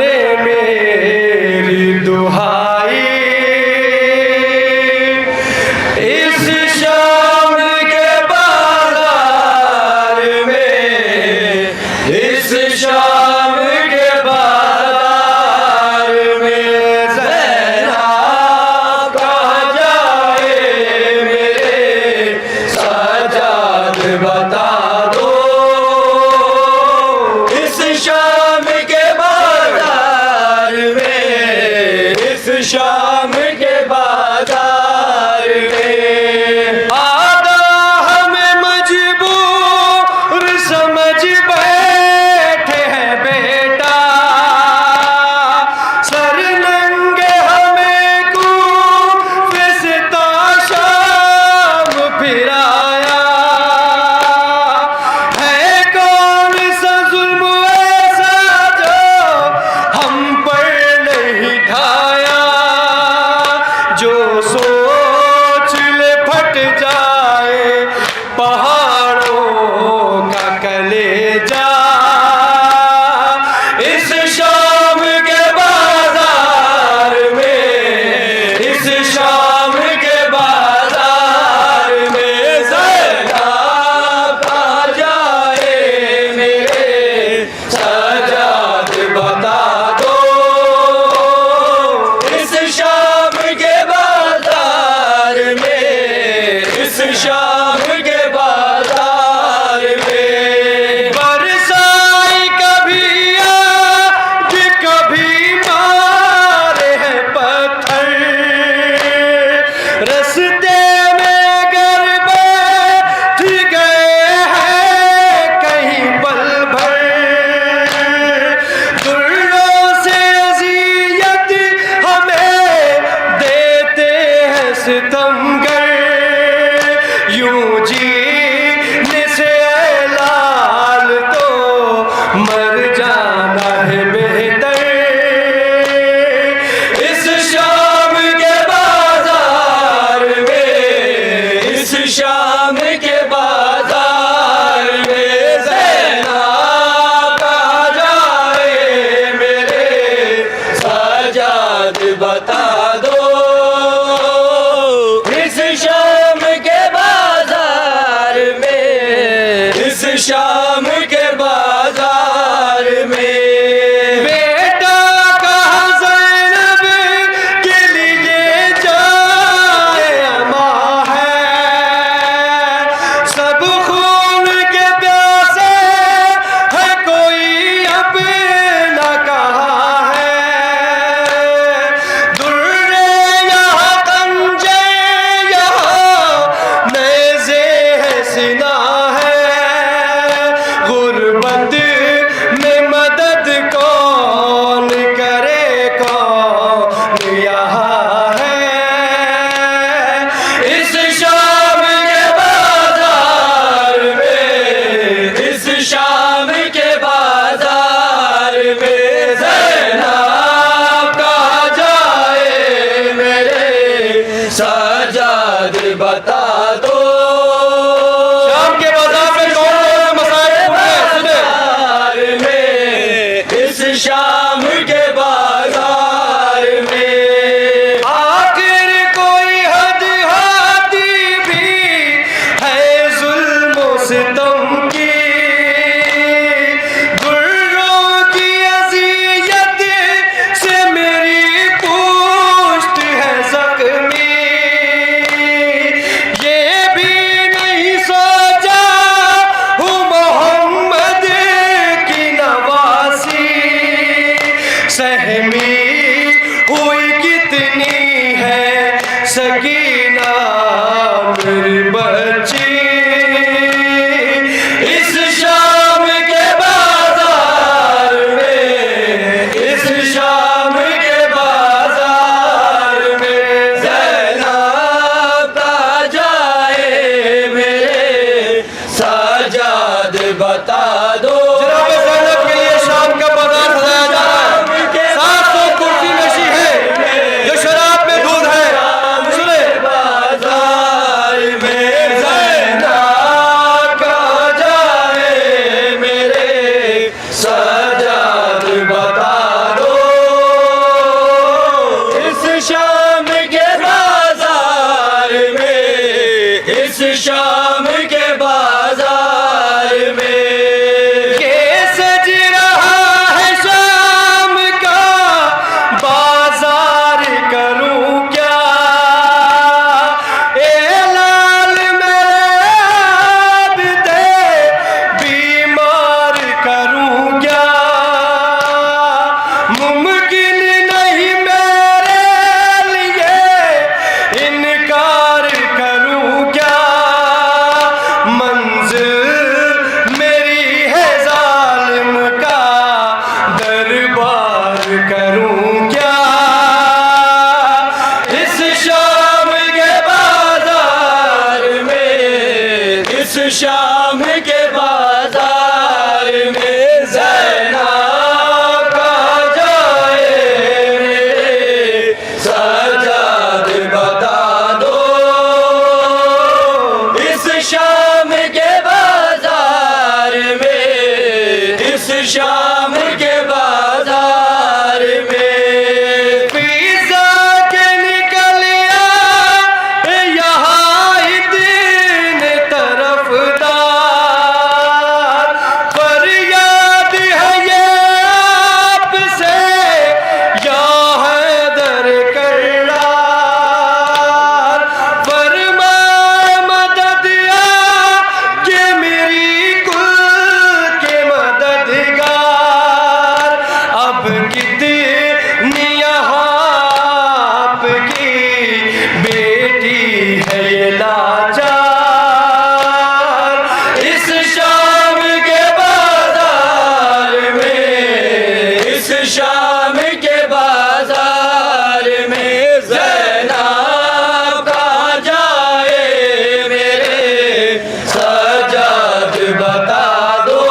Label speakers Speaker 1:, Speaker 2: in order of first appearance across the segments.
Speaker 1: सुने मेरी दुहाई, इस शाम के बाजार में, इस शाम के बाजार में ज़ैनब कहाँ जाए मेरे सजाद बता दो। इस शाम के बाजार में, इस शाम के बाजार में आधा हमें मजबूर समझ बैठे हैं बेटा, सर नंगे हमें कूफे से शाम फिराया। है कौन सा जुल्म ऐसा जो हम पर नहीं ढाया, जो सोच ले फट जाए पहाड़ों का कलेजा। इस शाम के बाजार में, इस शाम के बाजार में ज़ैनब कहाँ जाए मेरे सजाद बता दो। इस शाम के बाजार में, इस शाम के बाजार में बरसाई कभी आज कभी मारे हैं पत्थर, रस्ते में घर बैठ गए हैं कहीं पल भर। दुर्रों से अज़ियत हमें देते हैं सितमगर, यूं जीने से ऐ लाल तो मर जाना है बेहतर। इस शाम के बाजार में, इस शाम के बाजार में ज़ैनब कहाँ जाए मेरे सजाद बता दो। इस शाम के बाजार में, इस शाम के बाजार में बेटा कहाँ ज़ैनब के लिए जाए अमा है, सब खून के प्यासे है कोई अपना कहाँ है। दुर्रे यहाँ कंजे यहाँ नेज़े है सीना है, गुर्बत में मदद कौन करे कौन यहाँ है। इस शाम के बाजार में, इस शाम के बाजार में ज़ैनब कहाँ जाए मेरे सजाद बता दो। शाम के बाजार में कौन मसाइल बाजार में, इस शाम के बाजार में आखिर कोई हद हादी भी है जुल्म सितम की, गुर्रों की अज़ियत से मेरी पुश्त है ज़ख्मी। ये भी नहीं सोचा हूँ मोहम्मद की नवासी, सहमी हुई कितनी है सकीना मेरी बच्ची। इस शाम के बाजार में, इस शाम के बाजार में ज़ैनब कहाँ जाए मेरे सजाद बता दो। जनाब ज़ैनब के लिए शाम का बाजार सजाया जा रहा है। 700 कुर्सी नशी है जो शराब में दूध है। सुने बाजार में मुमकिन नहीं मेरे लिए इनकार करूं क्या, मंजिल मेरी है जालिम का दरबार करूं क्या। इस शाम के बाजार में, इस शाम के बाजार में ज़ैनब का जाए मेरे सजाद बता दो। इस शाम के बाजार में, इस शाम के बाजार में पिज़्ज़ा के निकल यहाँ ही दिन तरफदार, फरियाद है ये आपसे या हैदर करार, फरमाए मदद के मेरी कुल के मददगार। अब कितनी यहाँ आपकी बेटी है ये लाचार। इस शाम के बाजार में, इस शाम के बाजार में ज़ैनब का जाए मेरे सजाद बता दो।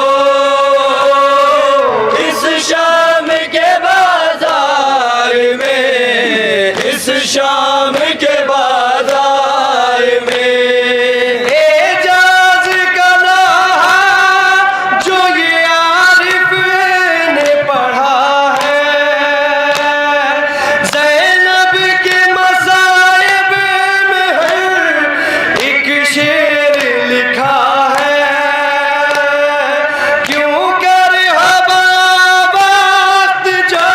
Speaker 1: इस शाम के बाजार में, इस शाम के बाजार में एजाज का नाहा जो ये आरिफ ने पढ़ा है, ज़ैनब के मसाइब में हर एक शेर लिखा है। क्यों कर हवा वक्त जो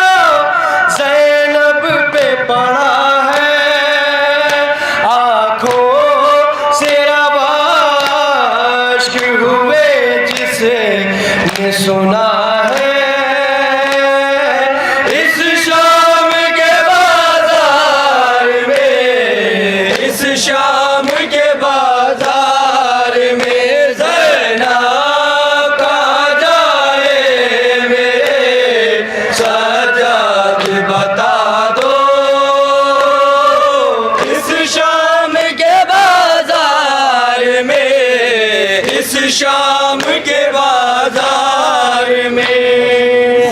Speaker 1: ज़ैनब पे पड़ा है, आँखों से रवाश्क हुए जिसे ने सुना है। इस शाम के बाजार में, इस शाम के बाजार में ज़ैनब का जाए मेरे सजाद बता दो। इस शाम के बाजार में, इस शाम के बाजार